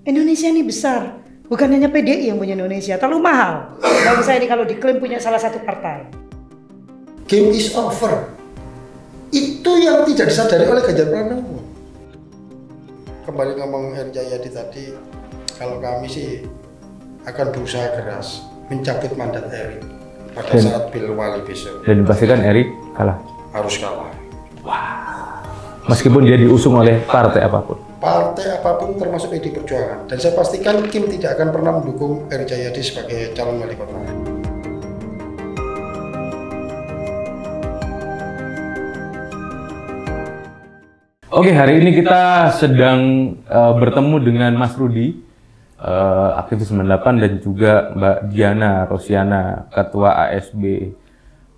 Indonesia ini besar, bukan hanya PDI yang punya Indonesia, terlalu mahal. Bagi saya ini kalau diklaim punya salah satu partai. Game is over. Itu yang tidak disadari oleh Ganjar Pranowo. Kembali ngomong Eri Cahyadi tadi, kalau kami sih akan berusaha keras mencabut mandat Eri pada saat Pilwali besok. Dan dipastikan Eri kalah. Harus kalah. Wah. Meskipun dia diusung oleh partai apapun. Partai apapun termasuk PDI Perjuangan. Dan saya pastikan Kim tidak akan pernah mendukung Eri Cahyadi sebagai calon wali kota. Oke, hari ini kita sedang bertemu dengan Mas Rudi, aktivis 98, dan juga Mbak Diana Rosiana, Ketua ASB.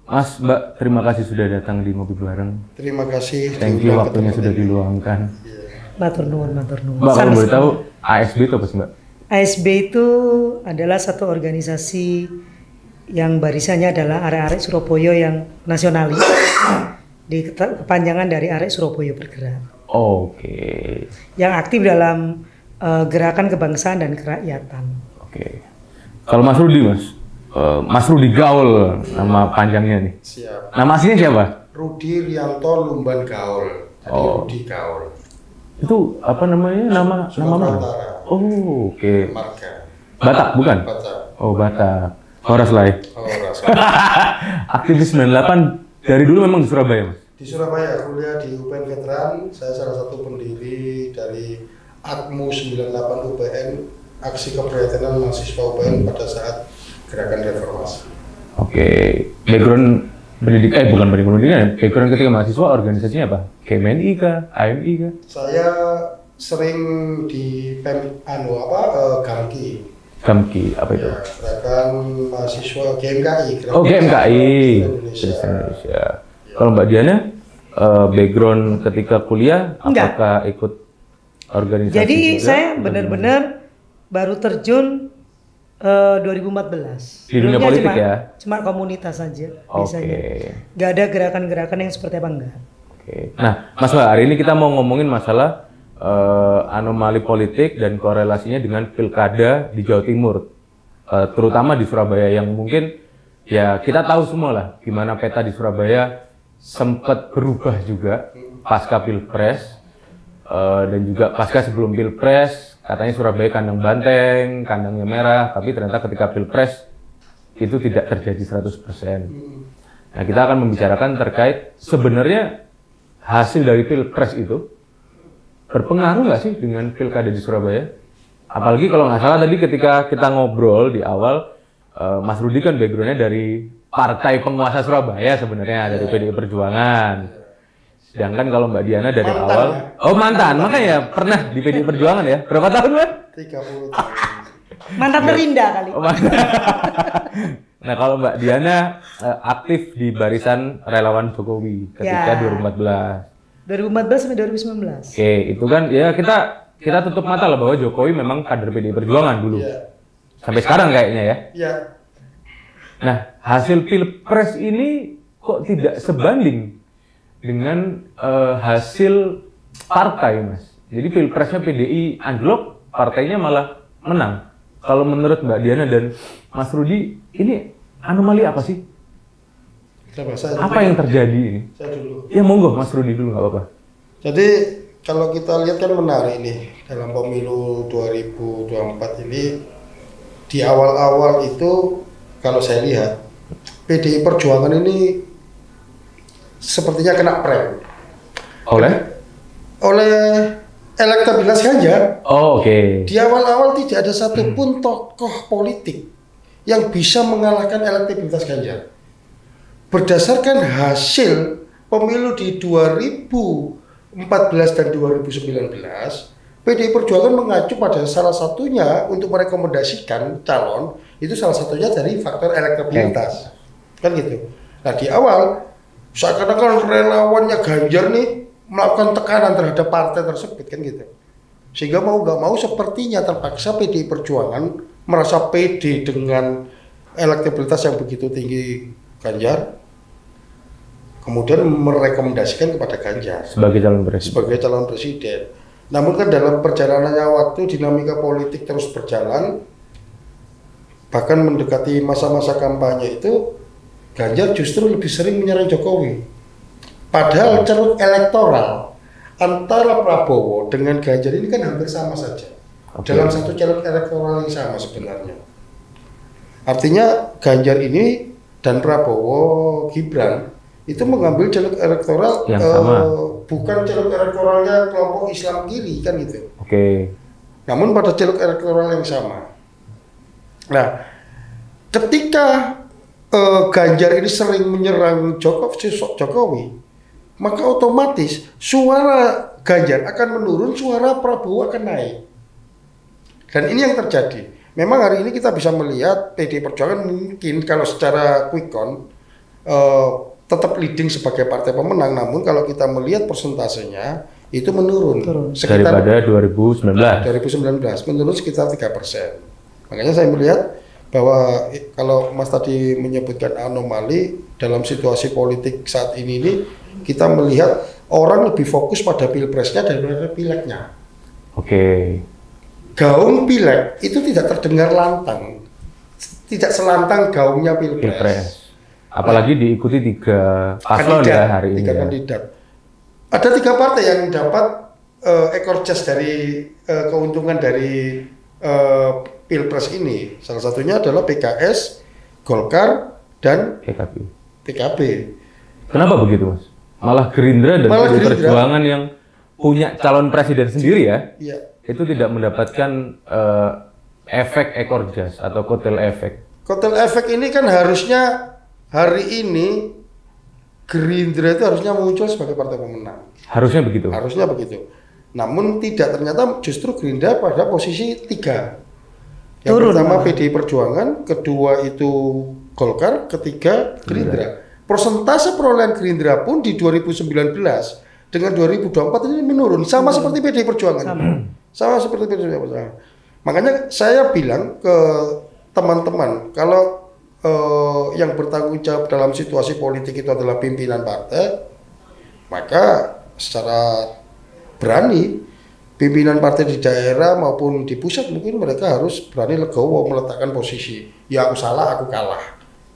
Mas, Mbak, terima kasih sudah datang di Ngopi Bareng. Terima kasih. Thank you, waktunya sudah diluangkan. Matur nuwun, matur nuwun. Mbak, kalau boleh tahu ASB itu apa sih, Mbak? ASB itu adalah satu organisasi yang barisannya adalah arek-arek Surabaya yang nasionalis. Di kepanjangan dari Arek Surabaya Bergerak. Oke. Yang aktif dalam gerakan kebangsaan dan kerakyatan. Oke. Kalau Mas Rudi, Mas? Mas Rudi Gaul, nama panjangnya nih. Siap. Nama aslinya siapa? Rudi Rianto Lumban Gaul. Jadi Rudi Gaul. Itu apa namanya? Nama mana? Oh, oke. Marga. Batak bukan? Batak. Oh, Batak. Horas lah ya. Horas. Aktivis 98 dari dulu memang di Surabaya, Mas? Di Surabaya, kuliah di UPN Veteran. Saya salah satu pendiri dari AKMU 98 UPN, aksi keprihatinan mahasiswa UPN pada saat gerakan reformasi. Oke. Background pendidikan, bukan pendidikan, background ketika mahasiswa organisasinya apa? KMNI kah? AMI kah? Saya sering di Gamki. Gamki, apa itu? Ya, gerakan mahasiswa GMKI. Oh, GMKI. Indonesia. Kalau Mbak Diana, background ketika kuliah, Enggak. apakah ikut organisasi? Jadi juga? saya benar-benar baru terjun 2014. Di dunia Sebelumnya politik cuma, ya? Cuma komunitas saja Oke. biasanya. Gak ada gerakan-gerakan yang seperti apa enggak. Oke. Nah, Mas Mbak, hari ini kita mau ngomongin masalah anomali politik dan korelasinya dengan pilkada di Jawa Timur, terutama di Surabaya yang mungkin ya kita tahu semua lah gimana peta di Surabaya sempat berubah juga pasca pilpres dan juga pasca sebelum pilpres. Katanya Surabaya kandang banteng, kandangnya merah, tapi ternyata ketika pilpres itu tidak terjadi 100%. Nah, kita akan membicarakan terkait sebenarnya hasil dari pilpres itu berpengaruh nggak sih dengan pilkada di Surabaya? Apalagi kalau nggak salah tadi ketika kita ngobrol di awal, Mas Rudi kan backgroundnya dari partai penguasa Surabaya sebenarnya, dari PDI Perjuangan. Sedangkan kalau Mbak Diana dari Mantan, awal, ya? oh mantan, makanya pernah di PDI Perjuangan ya? Berapa tahun, Mbak? 30 tahun. Mantan terindah kali. Oh, mantan. Nah, kalau Mbak Diana aktif di barisan relawan Jokowi ketika Ya. 2014. 2014 sampai 2019. Oke, itu kan ya kita tutup mata lah bahwa Jokowi memang kader PDI Perjuangan dulu. Iya. Sampai sekarang kayaknya ya. Iya. Nah, hasil pilpres ini kok tidak sebanding dengan hasil partai, Mas. Jadi pilpresnya PDI anjlok, partainya malah menang. Kalau menurut Mbak Diana dan Mas Rudi, ini anomali apa sih? Apa yang terjadi ini? Saya dulu. Ya monggo Mas Rudi dulu, nggak apa-apa. Jadi kalau kita lihat kan menarik nih dalam pemilu 2024 ini, di awal-awal itu kalau saya lihat PDI Perjuangan ini sepertinya kena prank oleh elektabilitas Ganjar. Oh, oke. Di awal-awal tidak ada satupun tokoh politik yang bisa mengalahkan elektabilitas Ganjar. Berdasarkan hasil pemilu di 2014 dan 2019, PDI Perjuangan mengacu pada salah satunya untuk merekomendasikan calon, itu salah satunya dari faktor elektabilitas. Kan gitu. Nah, di awal seakan-akan relawannya Ganjar nih melakukan tekanan terhadap partai tersebut, kan gitu. Sehingga mau nggak mau sepertinya terpaksa PDI Perjuangan merasa pede dengan elektabilitas yang begitu tinggi Ganjar, kemudian merekomendasikan kepada Ganjar Sebagai calon presiden. sebagai calon presiden. Namun kan dalam perjalanannya waktu dinamika politik terus berjalan, bahkan mendekati masa-masa kampanye itu Ganjar justru lebih sering menyerang Jokowi. Padahal ceruk elektoral antara Prabowo dengan Ganjar ini kan hampir sama saja. Dalam satu ceruk elektoral yang sama sebenarnya. Artinya Ganjar ini dan Prabowo Gibran itu mengambil ceruk elektoral yang sama. Bukan ceruk elektoralnya kelompok Islam kiri kan gitu. Oke. Namun pada ceruk elektoral yang sama. Nah, ketika Ganjar ini sering menyerang Jokowi, maka otomatis suara Ganjar akan menurun, suara Prabowo akan naik. Dan ini yang terjadi. Memang hari ini kita bisa melihat PDI Perjuangan mungkin kalau secara quick count tetap leading sebagai partai pemenang, namun kalau kita melihat persentasenya itu menurun. Sekitar daripada 2019 menurun sekitar 3%. Makanya saya melihat bahwa kalau Mas tadi menyebutkan anomali dalam situasi politik saat ini kita melihat orang lebih fokus pada pilpresnya daripada pileknya. Oke. Gaung pilek itu tidak terdengar lantang, tidak selantang gaungnya pilpres. Apalagi diikuti 3 paslon ya hari ini. 3 kandidat. Ada 3 partai yang dapat ekor jas dari keuntungan dari Pilpres ini. Salah satunya adalah PKS, Golkar, dan PKB. Kenapa begitu, Mas? Malah Gerindra dan PDI Perjuangan yang punya calon presiden sendiri ya, iya, itu tidak mendapatkan efek ekor jas atau kotel efek. Kotel efek ini kan harusnya hari ini Gerindra itu harusnya muncul sebagai partai pemenang. Harusnya begitu. Harusnya begitu. Namun tidak, ternyata justru Gerindra pada posisi 3. Yang pertama PDI Perjuangan, kedua itu Golkar, ketiga Gerindra. Persentase perolehan Gerindra pun di 2019 dengan 2024 ini menurun, sama seperti PDI Perjuangan. Sama seperti PDI Perjuangan. Makanya saya bilang ke teman-teman, kalau yang bertanggung jawab dalam situasi politik itu adalah pimpinan partai, maka secara berani pimpinan partai di daerah maupun di pusat mungkin mereka harus berani legowo meletakkan posisi, ya aku salah, aku kalah,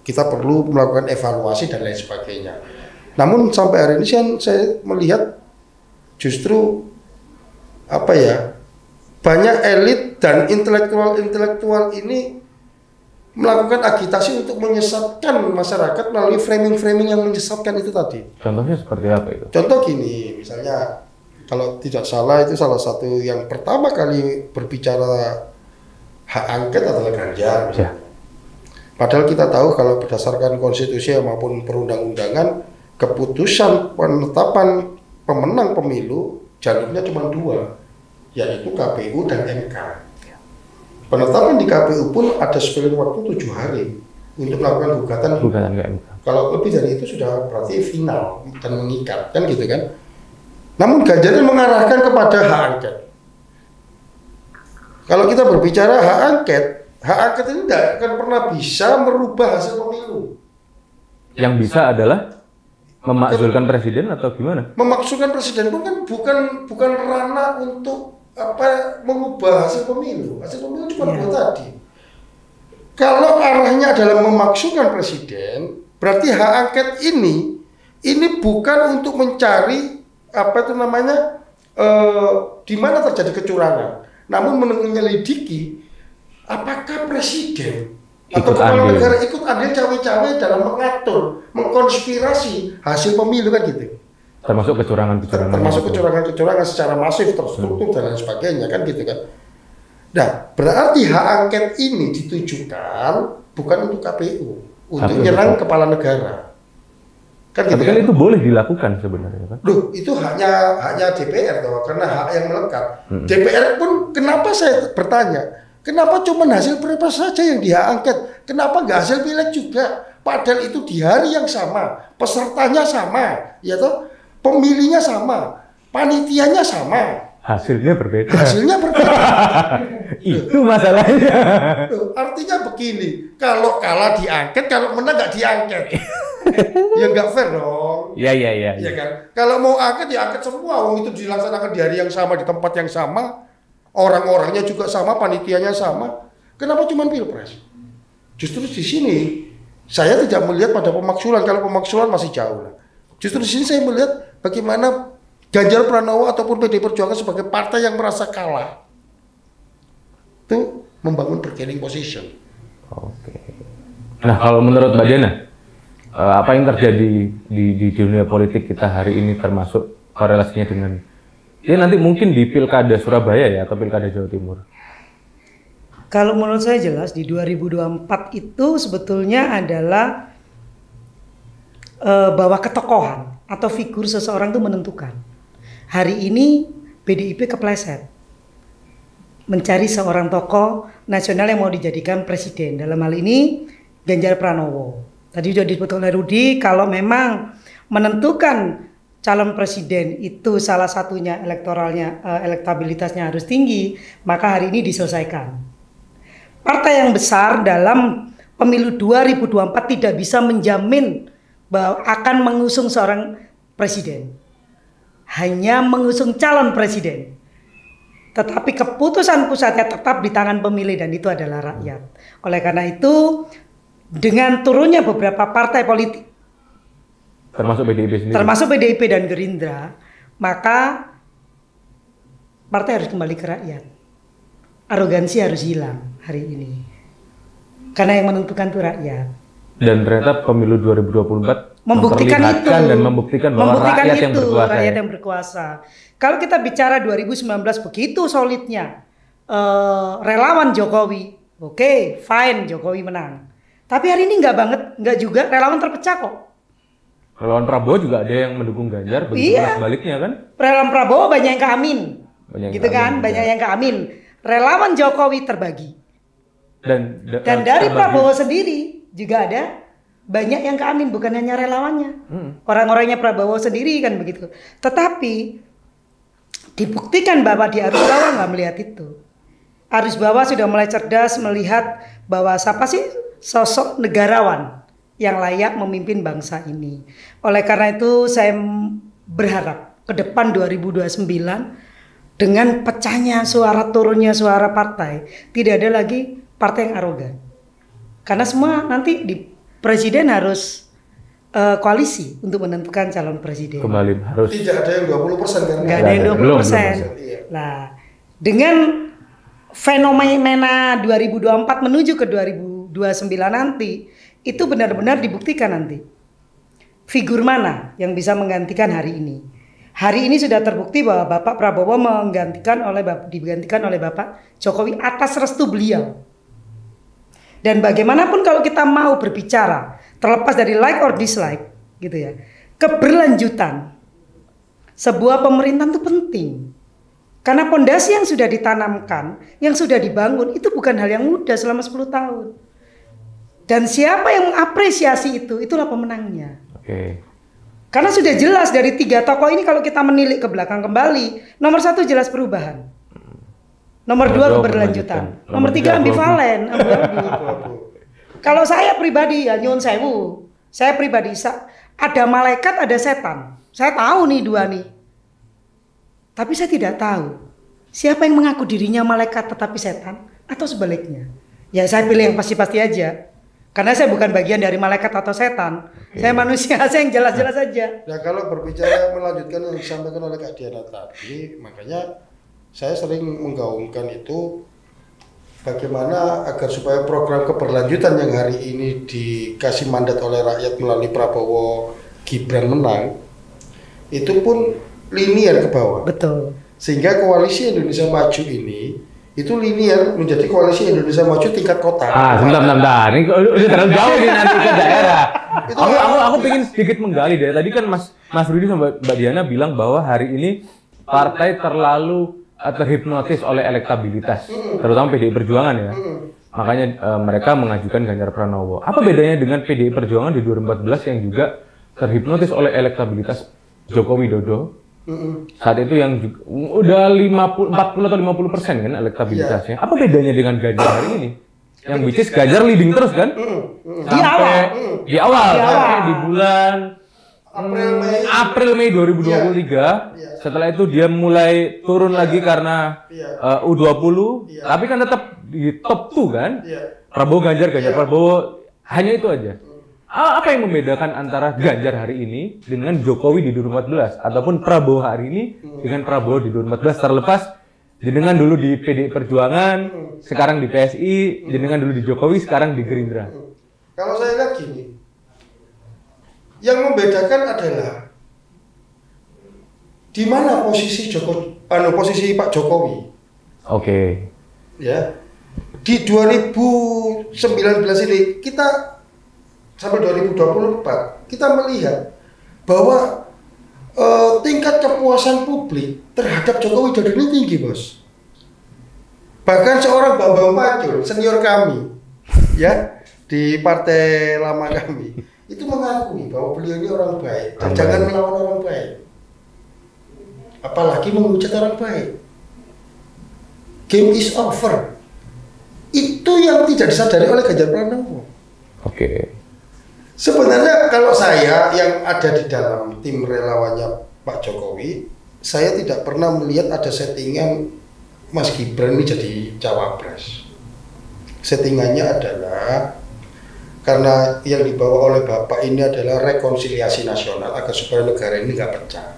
kita perlu melakukan evaluasi dan lain sebagainya. Namun sampai hari ini saya melihat justru banyak elit dan intelektual ini melakukan agitasi untuk menyesatkan masyarakat melalui framing-framing yang menyesatkan itu tadi. Contohnya seperti apa itu? Contoh gini, misalnya kalau tidak salah itu salah satu yang pertama kali berbicara hak angket adalah Ganjar. Ya. Padahal kita tahu kalau berdasarkan konstitusi maupun perundang-undangan, keputusan penetapan pemenang pemilu jalurnya cuma 2, yaitu KPU dan MK. Penetapan di KPU pun ada spilling waktu 7 hari untuk melakukan gugatan ke MK. Kalau lebih dari itu sudah berarti final dan mengikat, kan gitu kan. Namun Ganjar mengarahkan kepada hak angket. Kalau kita berbicara hak angket ini tidak akan pernah bisa merubah hasil pemilu. Yang bisa adalah memakzulkan presiden atau gimana? Memakzulkan presiden pun kan bukan ranah untuk mengubah hasil pemilu. Hasil pemilu cuma 2 tadi. Kalau arahnya adalah memakzulkan presiden, berarti hak angket ini bukan untuk mencari di mana terjadi kecurangan, namun menyelidiki apakah presiden atau kepala negara ikut andil cawe-cawe dalam mengatur, mengkonspirasi hasil pemilu, kan gitu. Termasuk kecurangan-kecurangan. Termasuk kecurangan-kecurangan secara masif, terstruktur dan lain sebagainya, kan gitu kan. Nah, berarti hak angket ini ditujukan bukan untuk KPU, untuk menyerang kepala negara. Kan gitu. Tapi kan itu boleh dilakukan sebenarnya, kan? Loh, itu haknya DPR toh, karena hak yang melekat. DPR pun, kenapa saya bertanya, kenapa cuma hasil pilpres saja yang diangket? Kenapa nggak hasil pileg juga? Padahal itu di hari yang sama, pesertanya sama, ya toh, pemilihnya sama, panitianya sama. Hasilnya berbeda. Hasilnya berbeda. Itu masalahnya. Loh, artinya begini, kalau kalah diangket, kalau menang nggak diangket. Ya nggak fair dong. Iya. Iya kan? Kalau mau angket ya angket semua. Wong itu dilaksanakan di hari yang sama, di tempat yang sama. Orang-orangnya juga sama, panitianya sama. Kenapa cuma pilpres? Justru di sini saya tidak melihat pada pemaksulan. Kalau pemaksulan masih jauh lah. Justru di sini saya melihat bagaimana Ganjar Pranowo ataupun PDI Perjuangan sebagai partai yang merasa kalah itu membangun bargaining position. Oke. Nah, kalau menurut Mbak Diana, apa yang terjadi di dunia politik kita hari ini termasuk korelasinya dengan ya nanti mungkin di Pilkada Surabaya ya atau Pilkada Jawa Timur? Kalau menurut saya jelas di 2024 itu sebetulnya adalah bahwa ketokohan atau figur seseorang itu menentukan. Hari ini PDIP kepleset mencari seorang tokoh nasional yang mau dijadikan presiden. Dalam hal ini Ganjar Pranowo. Tadi sudah disebut oleh Rudi, kalau memang menentukan calon presiden itu salah satunya elektoralnya, elektabilitasnya harus tinggi, maka hari ini diselesaikan. Partai yang besar dalam pemilu 2024 tidak bisa menjamin bahwa akan mengusung seorang presiden. Hanya mengusung calon presiden. Tetapi keputusan pusatnya tetap di tangan pemilih dan itu adalah rakyat. Oleh karena itu, dengan turunnya beberapa partai politik, termasuk PDIP sendiri, termasuk PDIP dan Gerindra, maka partai harus kembali ke rakyat. Arogansi harus hilang hari ini. Karena yang menentukan itu rakyat. Dan ternyata pemilu 2024 membuktikan itu dan membuktikan bahwa rakyat yang berkuasa. Rakyat yang berkuasa. Kalau kita bicara 2019 begitu solidnya relawan Jokowi, oke, fine Jokowi menang. Tapi hari ini nggak juga relawan terpecah kok. Relawan Prabowo juga ada yang mendukung Ganjar, begitu sebaliknya kan? Relawan Prabowo banyak yang ke Amin, gitu kan? Banyak yang ke Amin. Relawan Jokowi terbagi. Dan dari Prabowo sendiri juga ada banyak yang ke Amin, bukan hanya relawannya. Orang-orangnya Prabowo sendiri kan begitu. Tetapi dibuktikan bahwa di arus bawah nggak melihat itu. Arus bawah sudah mulai cerdas melihat bahwa siapa sih sosok negarawan yang layak memimpin bangsa ini. Oleh karena itu saya berharap ke depan 2029 dengan pecahnya suara, turunnya suara partai, tidak ada lagi partai yang arogan. Karena semua nanti di presiden harus koalisi untuk menentukan calon presiden. Kembali harus. Tidak ada yang 20% kan? Nggak ada yang 20%. Nah, dengan fenomena 2024 menuju ke 2029 nanti, itu benar-benar dibuktikan nanti. Figur mana yang bisa menggantikan hari ini? Hari ini sudah terbukti bahwa Bapak Prabowo digantikan oleh Bapak Jokowi atas restu beliau. Dan bagaimanapun kalau kita mau berbicara, terlepas dari like or dislike, gitu ya, keberlanjutan sebuah pemerintahan itu penting. Karena pondasi yang sudah ditanamkan, yang sudah dibangun, itu bukan hal yang mudah selama 10 tahun. Dan siapa yang mengapresiasi itu, itulah pemenangnya. Oke. Karena sudah jelas dari 3 tokoh ini kalau kita menilik ke belakang kembali, nomor 1 jelas perubahan. Nomor 2 keberlanjutan. Nomor 3 ambivalen, abu-abu. Kalau saya pribadi ya nyun sewu. Saya pribadi ada malaikat, ada setan. Saya tahu nih 2 nih. Tapi saya tidak tahu siapa yang mengaku dirinya malaikat tetapi setan atau sebaliknya. Ya saya pilih yang pasti-pasti aja. Karena saya bukan bagian dari malaikat atau setan. Saya manusia, saya yang jelas-jelas saja. Nah, kalau berbicara melanjutkan yang disampaikan oleh Kak Diana tadi, makanya saya sering menggaungkan itu bagaimana agar supaya program keberlanjutan yang hari ini dikasih mandat oleh rakyat melalui Prabowo Gibran menang, itu pun linear ke bawah. Betul. Sehingga koalisi Indonesia Maju ini itu linear menjadi koalisi Indonesia Maju tingkat kota. Sebentar. Ini udah terlalu jauh nih nanti ke daerah. Aku pengen sedikit menggali deh. Tadi kan Mas Rudi sama Mbak Diana bilang bahwa hari ini partai terlalu terhipnotis oleh elektabilitas, terutama PDI Perjuangan ya. Makanya mereka mengajukan Ganjar Pranowo. Apa bedanya dengan PDI Perjuangan di 2014 yang juga terhipnotis oleh elektabilitas Joko Widodo Saat itu yang juga, udah 40 atau 50% kan elektabilitasnya. Apa bedanya dengan Ganjar hari ini? Yang which is Ganjar leading terus kan? Di awal. Sampai di bulan April Mei 2023. Setelah itu dia mulai turun lagi karena U20. Tapi kan tetap di top 2 kan? Prabowo Ganjar Prabowo, hanya itu aja. Apa yang membedakan antara Ganjar hari ini dengan Jokowi di 2014 ataupun Prabowo hari ini dengan Prabowo di 2014, terlepas jenengan dulu di PDI Perjuangan, sekarang di PSI, jenengan dulu di Jokowi, sekarang di Gerindra. Kalau saya lihat gini, yang membedakan adalah di mana posisi posisi Pak Jokowi. Oke. Ya. Di 2019 ini kita sampai 2024 kita melihat bahwa tingkat kepuasan publik terhadap Jokowi Dodo ini tinggi, Bos. Bahkan seorang Bambang Pacul, senior kami, ya, di partai lama kami, itu mengakui bahwa beliau ini orang baik dan jangan melawan orang baik. Apalagi menghujat orang baik. Game is over. Itu yang tidak disadari oleh Ganjar Pranowo. Oke. Sebenarnya kalau saya yang ada di dalam tim relawannya Pak Jokowi, saya tidak pernah melihat ada settingan Mas Gibran ini jadi cawapres. Settingannya adalah karena yang dibawa oleh Bapak ini adalah rekonsiliasi nasional agar supaya negara ini nggak pecah.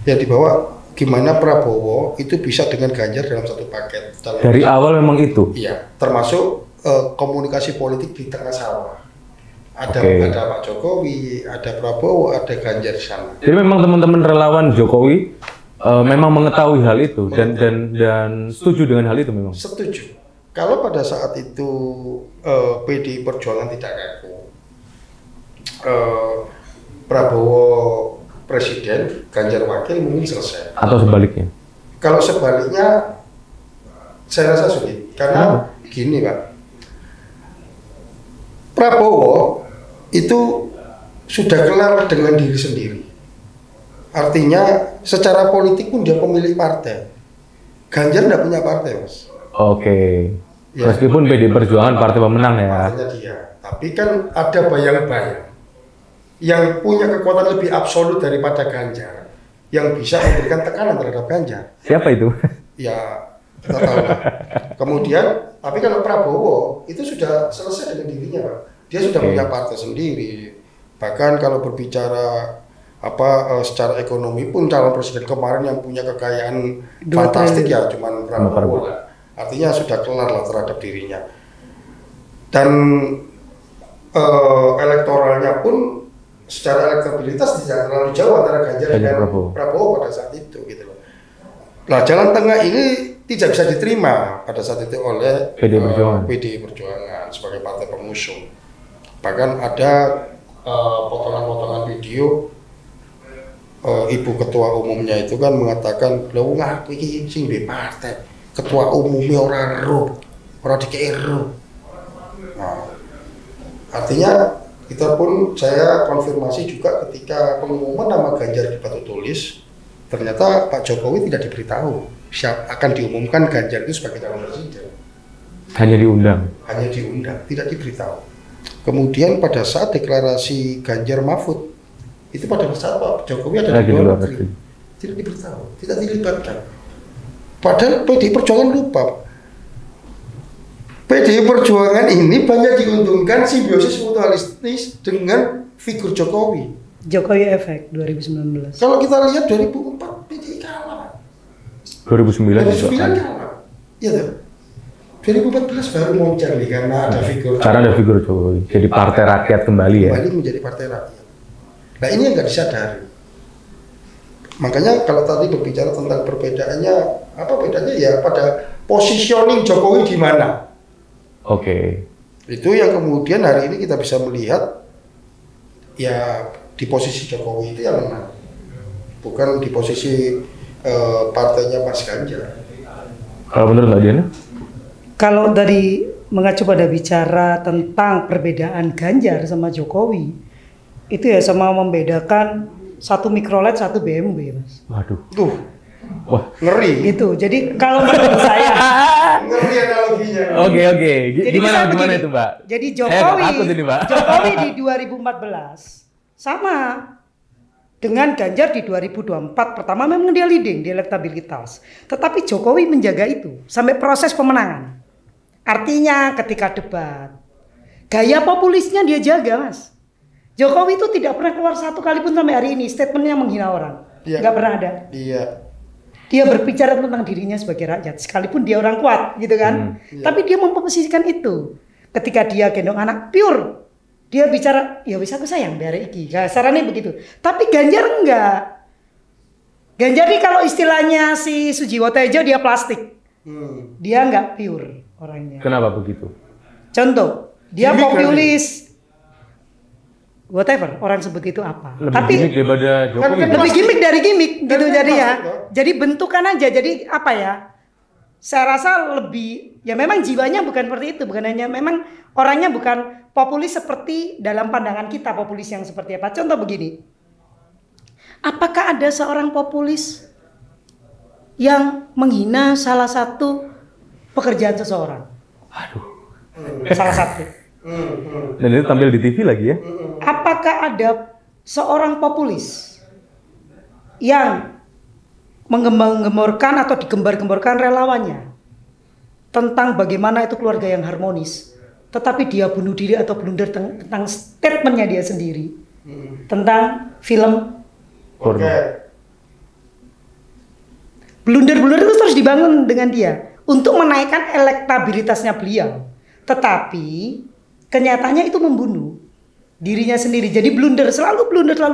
Yang dibawa gimana Prabowo itu bisa dengan Ganjar dalam satu paket. Dari awal memang itu? Iya, termasuk komunikasi politik di tengah sawah. Ada Pak Jokowi, ada Prabowo, ada Ganjar di sana. Jadi memang teman-teman relawan Jokowi memang mengetahui hal itu dan setuju dengan hal itu memang. Setuju. Kalau pada saat itu PDI Perjuangan tidak ngaku, Prabowo presiden, Ganjar wakil mungkin selesai. Atau sebaliknya? Kalau sebaliknya, saya rasa sulit. Karena gini Pak, Prabowo itu sudah kelar dengan diri sendiri. Artinya secara politik pun dia pemilik partai. Ganjar tidak punya partai, Mas. Oke. Ya. Meskipun PDI Perjuangan partai pemenang ya. Partainya dia. Tapi kan ada bayang-bayang yang punya kekuatan lebih absolut daripada Ganjar, yang bisa memberikan tekanan terhadap Ganjar. Siapa itu? Ya, kita tahu. Kemudian, tapi kalau Prabowo itu sudah selesai dengan dirinya, Pak. Dia sudah punya partai sendiri. Bahkan kalau berbicara secara ekonomi pun calon presiden kemarin yang punya kekayaan fantastik ya cuman Prabowo. Artinya sudah kelar lah terhadap dirinya. Dan elektoralnya pun secara elektabilitas tidak terlalu jauh antara Ganjar dan Prabowo pada saat itu gitu loh. Nah, jalan tengah ini tidak bisa diterima pada saat itu oleh PDI Perjuangan sebagai partai pengusung. Bahkan ada potongan-potongan video ibu ketua umumnya itu kan mengatakan, "Lha ngaku iki sing duwe partai, ketua umumnya ora dikei ero." Nah, artinya kita pun saya konfirmasi juga ketika pengumuman nama Ganjar di batu tulis, ternyata Pak Jokowi tidak diberitahu akan diumumkan Ganjar itu sebagai calon presiden. Hanya diundang. Hanya diundang, tidak diberitahu. Kemudian pada saat deklarasi Ganjar Mahfud, itu pada saat Pak Jokowi ada di luar negeri, tidak diberitahu, tidak dilibatkan. Padahal PDI Perjuangan lupa. PDI Perjuangan ini banyak diuntungkan simbiosis mutualistis dengan figur Jokowi. Jokowi efek 2019. Kalau kita lihat 2004 PDI kalah. 2009 juga kalah. Iya tuh. 2014 baru muncul nih karena ada figur. Karena ada figur Jokowi. Jadi partai rakyat kembali ya. Kembali menjadi partai rakyat. Nah ini yang nggak disadari. Makanya kalau tadi berbicara tentang perbedaannya, apa bedanya ya pada positioning Jokowi di mana? Oke. Itu yang kemudian hari ini kita bisa melihat ya di posisi Jokowi itu yang menang, bukan di posisi partainya Mas Ganjar. Kalau menurut Mbak Diana? Kalau dari mengacu pada bicara tentang perbedaan Ganjar sama Jokowi, itu ya sama membedakan 1 mikrolet, 1 BMW, Mas. Waduh. Tuh, Wah. ngeri. Gitu. Jadi kalau menurut saya, Ngeri analoginya. Oke. jadi Gimana bisa begini. itu, Mbak? Jadi Saya takut ini, Mbak. Jokowi di 2014 sama dengan Ganjar di 2024. Pertama memang dia leading di elektabilitas. Tetapi Jokowi menjaga itu sampai proses pemenangan. Artinya ketika debat, gaya populisnya dia jaga, Mas. Jokowi itu tidak pernah keluar satu kali pun sampai hari ini statementnya menghina orang. Iya. Nggak pernah ada. Iya. Dia berbicara tentang dirinya sebagai rakyat, sekalipun dia orang kuat, gitu kan. Iya. Tapi dia memposisikan itu. Ketika dia gendong anak pure, dia bicara, ya wis aku sayang dari iki. Sarannya begitu. Tapi Ganjar enggak. Ganjar ini kalau istilahnya si Sujiwo Tejo dia plastik. Dia enggak pure orangnya. Kenapa begitu? Contoh, dia Gimik populis. Whatever orang sebut itu apa. Lebih Tapi gimmick daripada Jokowi. Kan- lebih gimmick dari gimmick gitu Kan jadi ya. plastik, toh. Jadi bentukan aja. Jadi apa ya? Saya rasa lebih ya memang jiwanya bukan seperti itu, bukan hanya memang orangnya bukan populis seperti dalam pandangan kita populis yang seperti apa. Contoh begini. Apakah ada seorang populis yang menghina salah satu pekerjaan seseorang? Aduh. Salah satu. Dan itu tampil di TV lagi ya? Apakah ada seorang populis yang menggembar-gemborkan atau digembar-gemborkan relawannya tentang bagaimana itu keluarga yang harmonis, tetapi dia bunuh diri atau blunder tentang statementnya dia sendiri tentang film Porno. blunder-blunder itu terus dibangun dengan dia untuk menaikkan elektabilitasnya beliau, tetapi kenyataannya itu membunuh dirinya sendiri. Jadi blunder, selalu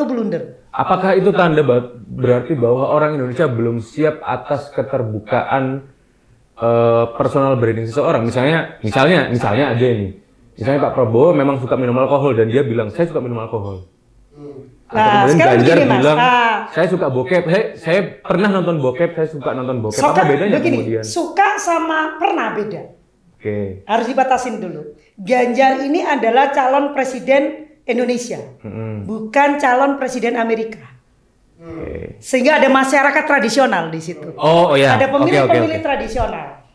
blunder. Apakah itu tanda berarti bahwa orang Indonesia belum siap atas keterbukaan personal branding seseorang? Misalnya ada nih. Misalnya Pak Prabowo memang suka minum alkohol dan dia bilang saya suka minum alkohol. Atau Nah, kemudian sekarang Ganjar begini, Mas. bilang saya suka bokep, saya pernah nonton bokep, saya suka nonton bokep. Apa bedanya begini, kemudian? suka sama pernah beda. Oke. Harus dibatasin dulu. Ganjar ini adalah calon presiden Indonesia, bukan calon presiden Amerika. Oke. Sehingga ada masyarakat tradisional di situ. Oh ya. Ada pemilih-pemilih Oke. tradisional.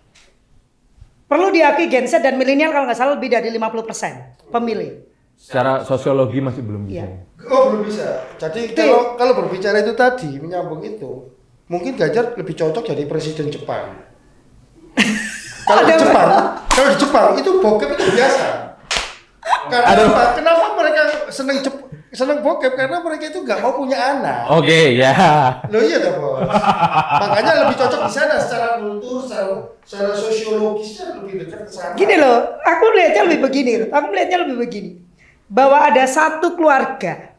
Perlu diakui Gen Z dan milenial kalau nggak salah lebih dari 50% pemilih. Secara sosiologi masih belum bisa. Iya. Oh, belum bisa. Jadi kalau berbicara itu tadi menyambung itu, mungkin Ganjar lebih cocok jadi presiden Jepang. Kalau di Jepang itu bokep itu biasa. Karena kenapa mereka seneng bokep? Karena mereka itu nggak mau punya anak. Oke, ya. Loh iya toh, Bos. Makanya lebih cocok di sana secara kultur, secara sosiologisnya lebih dekat ke sana. Gini loh, aku melihatnya lebih begini. Bahwa ada satu keluarga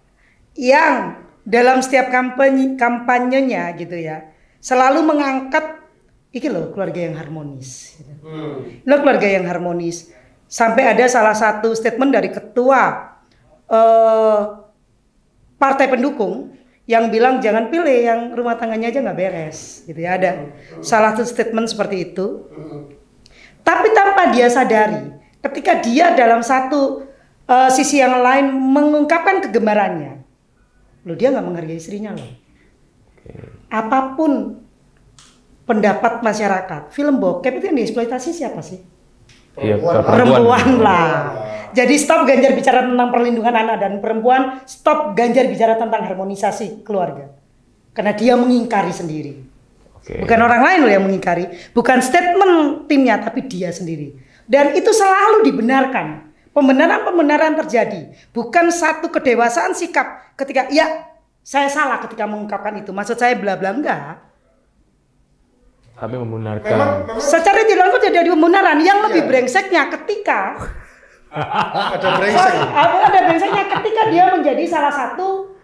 yang dalam setiap kampanyenya gitu ya, selalu mengangkat iki loh keluarga yang harmonis. Gitu. Loh keluarga yang harmonis. Sampai ada salah satu statement dari ketua partai pendukung yang bilang jangan pilih yang rumah tangganya aja nggak beres, gitu ya. Ada salah satu statement seperti itu. Tapi tanpa dia sadari, ketika dia dalam satu sisi yang lain mengungkapkan kegemarannya, loh dia nggak menghargai istrinya loh. Apapun pendapat masyarakat, film bokep itu yang dieksploitasi siapa sih? Iya, Perempuan lah. Jadi stop Ganjar bicara tentang perlindungan anak dan perempuan, stop Ganjar bicara tentang harmonisasi keluarga. Karena dia mengingkari sendiri. Oke. Bukan orang lain loh yang mengingkari, bukan statement timnya tapi dia sendiri. Dan itu selalu dibenarkan. Pembenaran terjadi, bukan satu kedewasaan sikap ketika ya saya salah ketika mengungkapkan itu. Maksud saya bla bla enggak. Tapi membenarkan. Memang Secara tidak langsung jadi pembenaran yang lebih brengseknya ketika ada brengsek. ada brengseknya ketika dia menjadi salah satu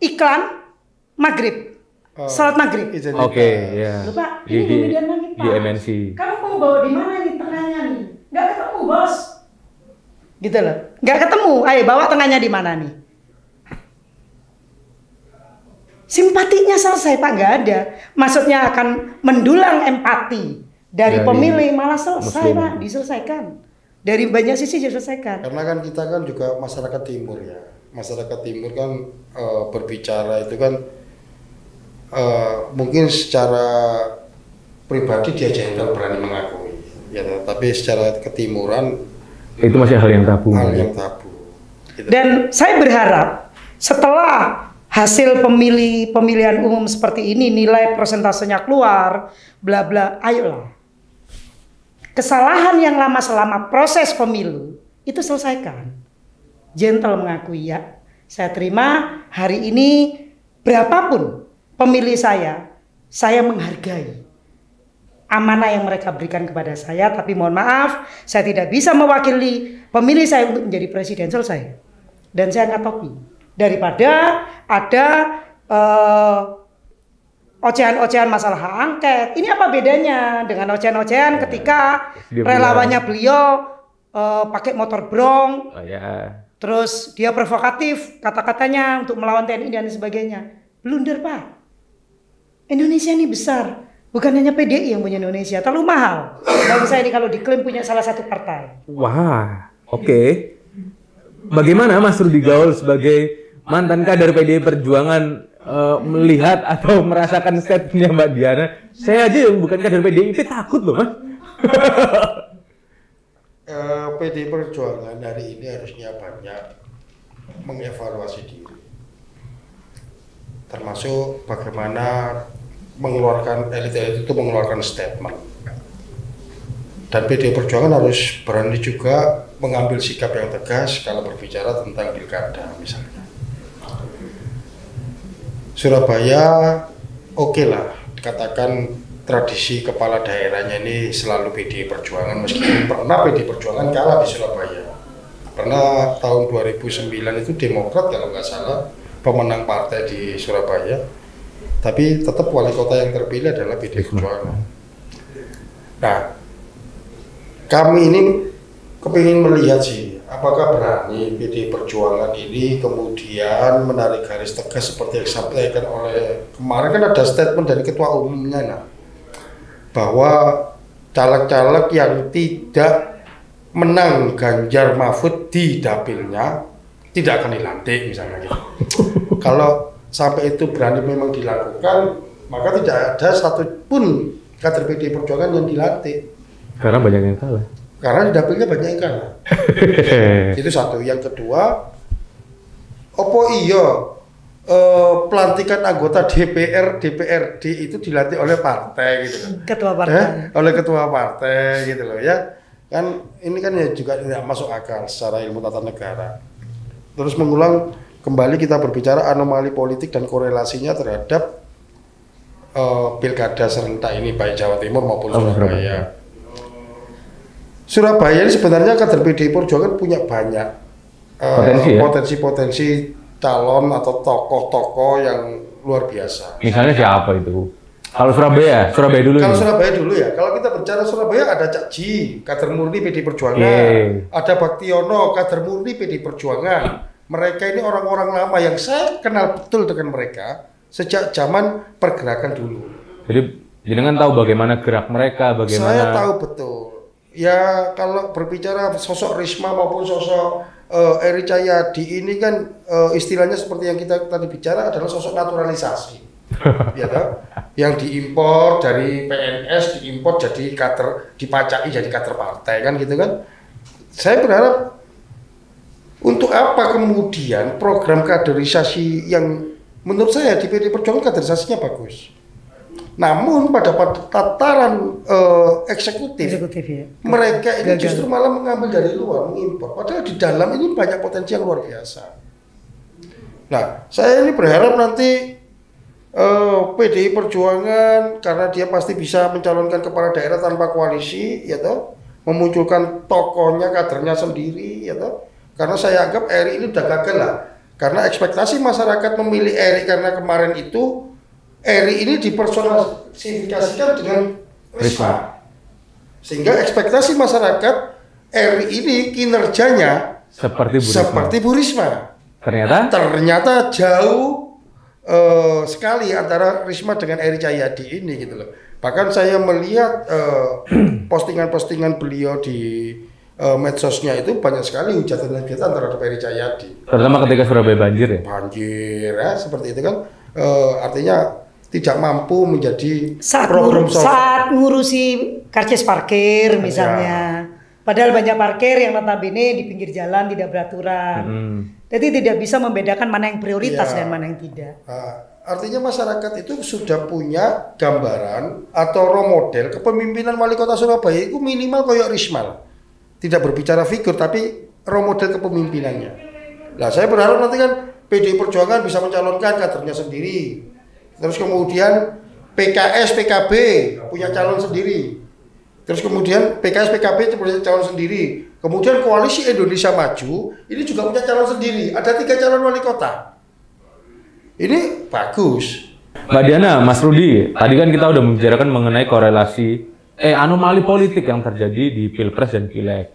iklan maghrib, salat maghrib. Oke, ya. Lupa, Di ini kemudian lagi Pak. di MNC. Kamu mau bawa di mana nih tengahnya nih? Nggak ketemu bos. Gitu loh, nggak ketemu. Ayo bawa tengahnya di mana nih? Simpatinya selesai Pak, nggak ada. Maksudnya akan mendulang empati dari pemilih malah selesai Muslim. Pak, diselesaikan. Dari banyak sisi diselesaikan. Karena kan kita kan juga masyarakat timur ya. masyarakat timur kan berbicara itu kan mungkin secara pribadi dia gentle berani mengakui, ya, tapi secara ketimuran itu masih hal yang tabu. Hal yang tabu. Gitu. Dan saya berharap setelah hasil pemilihan umum seperti ini, nilai persentasenya keluar, bla bla, ayolah. Kesalahan yang lama selama proses pemilu itu selesaikan. Gentle mengakui, ya, saya terima hari ini berapapun pemilih saya menghargai amanah yang mereka berikan kepada saya, tapi mohon maaf, saya tidak bisa mewakili pemilih saya untuk menjadi presiden, selesai. Dan saya angkat topi. Daripada ada ocehan-ocehan masalah hak angket. Ini apa bedanya dengan ocehan-ocehan ketika relawannya beliau pakai motor brong, terus dia provokatif kata-katanya untuk melawan TNI dan sebagainya. Blunder, Pak. Indonesia ini besar. Bukan hanya PDI yang punya Indonesia, terlalu mahal. Bangsa ini kalau diklaim punya salah satu partai. Wah, oke. Bagaimana Mas Rudi Gaul sebagai mantan kader PDI Perjuangan melihat atau merasakan statementnya Mbak Diana? Saya aja yang bukan kader PDIP takut loh, Mas. PDI Perjuangan hari ini harusnya banyak mengevaluasi diri. Termasuk bagaimana elit-elit itu mengeluarkan statement. Dan PDI Perjuangan harus berani juga mengambil sikap yang tegas kalau berbicara tentang pilkada misalnya. Surabaya oke lah, katakan tradisi kepala daerahnya ini selalu PDI Perjuangan, meskipun pernah PDI Perjuangan kalah di Surabaya. Pernah tahun 2009 itu Demokrat kalau nggak salah pemenang partai di Surabaya. Tapi tetap wali kota yang terpilih adalah PDI Perjuangan. Nah, kami ini kepingin melihat sih, apakah berani PDI Perjuangan ini kemudian menarik garis tegas seperti yang disampaikan oleh kemarin kan ada statement dari ketua umumnya, nah, bahwa caleg-caleg yang tidak menang Ganjar Mahfud di dapilnya tidak akan dilantik misalnya gitu. Kalau sampai itu berani memang dilakukan, maka tidak ada satupun kader PDI Perjuangan yang dilantik. Karena banyak yang kalah. Karena di dapilnya banyak yang kalah. Itu satu. Yang kedua, opo iya pelantikan anggota DPRD itu dilantik oleh partai gitu loh. Ketua partai. Oleh ketua partai gitu loh ya. Kan ini kan ya juga tidak masuk akal secara ilmu tata negara. Terus mengulang kembali kita berbicara anomali politik dan korelasinya terhadap pilkada serentak ini baik Jawa Timur maupun Surabaya. Surabaya ini sebenarnya kader PDI Perjuangan punya banyak potensi-potensi calon atau tokoh-tokoh yang luar biasa. Misalnya siapa itu? Kalau Surabaya dulu. Kalau Surabaya dulu ya. Kalau kita bicara Surabaya ada Cak Ji, kader murni PDI Perjuangan. Ada Baktiono, kader murni PDI Perjuangan. Mereka ini orang-orang lama yang saya kenal betul dengan mereka sejak zaman pergerakan dulu. Jadi jenengan tahu bagaimana gerak mereka, bagaimana? Saya tahu betul. Ya kalau berbicara sosok Risma maupun sosok Eri Cahyadi ini kan istilahnya seperti yang kita tadi bicara adalah sosok naturalisasi. Ya toh? Yang diimpor dari PNS, diimpor jadi kader, dipacaki jadi kader partai kan gitu kan. Saya berharap untuk apa kemudian program kaderisasi yang menurut saya di PDI Perjuangan kaderisasinya bagus. Namun pada tataran eksekutif ya. Mereka ini justru malah mengambil dari luar, mengimpor. Padahal di dalam ini banyak potensi yang luar biasa. Nah, saya ini berharap nanti PDI Perjuangan karena dia pasti bisa mencalonkan kepala daerah tanpa koalisi, ya toh, memunculkan tokohnya, kadernya sendiri, ya toh. Karena saya anggap Eri ini udah gagal lah. Karena ekspektasi masyarakat memilih Eri karena kemarin itu Eri ini dipersonifikasikan dengan Risma. Sehingga ekspektasi masyarakat Eri ini kinerjanya seperti Bu Risma. Ternyata jauh sekali antara Risma dengan Eri Cahyadi ini gitu loh. Bahkan saya melihat postingan-postingan beliau di medsosnya itu banyak sekali hujatan-hujatan terhadap Eri Cahyadi. Terutama ketika Surabaya banjir ya. Banjir ya, seperti itu kan. Artinya tidak mampu menjadi Saat problem solver. saat ngurusi karcis parkir misalnya. Padahal banyak parkir yang notabene di pinggir jalan tidak beraturan. Jadi tidak bisa membedakan mana yang prioritas dan mana yang tidak. Artinya masyarakat itu sudah punya gambaran atau role model kepemimpinan wali kota Surabaya itu minimal koyok Risma lah. Tidak berbicara figur tapi role model kepemimpinannya. Nah saya berharap nanti kan PDI Perjuangan bisa mencalonkan kadernya sendiri. Terus kemudian PKS, PKB punya calon sendiri. Terus kemudian PKS, PKB punya calon sendiri. Kemudian Koalisi Indonesia Maju ini juga punya calon sendiri. Ada 3 calon wali kota. Ini bagus. Mbak Diana, Mas Rudi, tadi kan kita udah membicarakan mengenai korelasi anomali politik yang terjadi di Pilpres dan Pileg.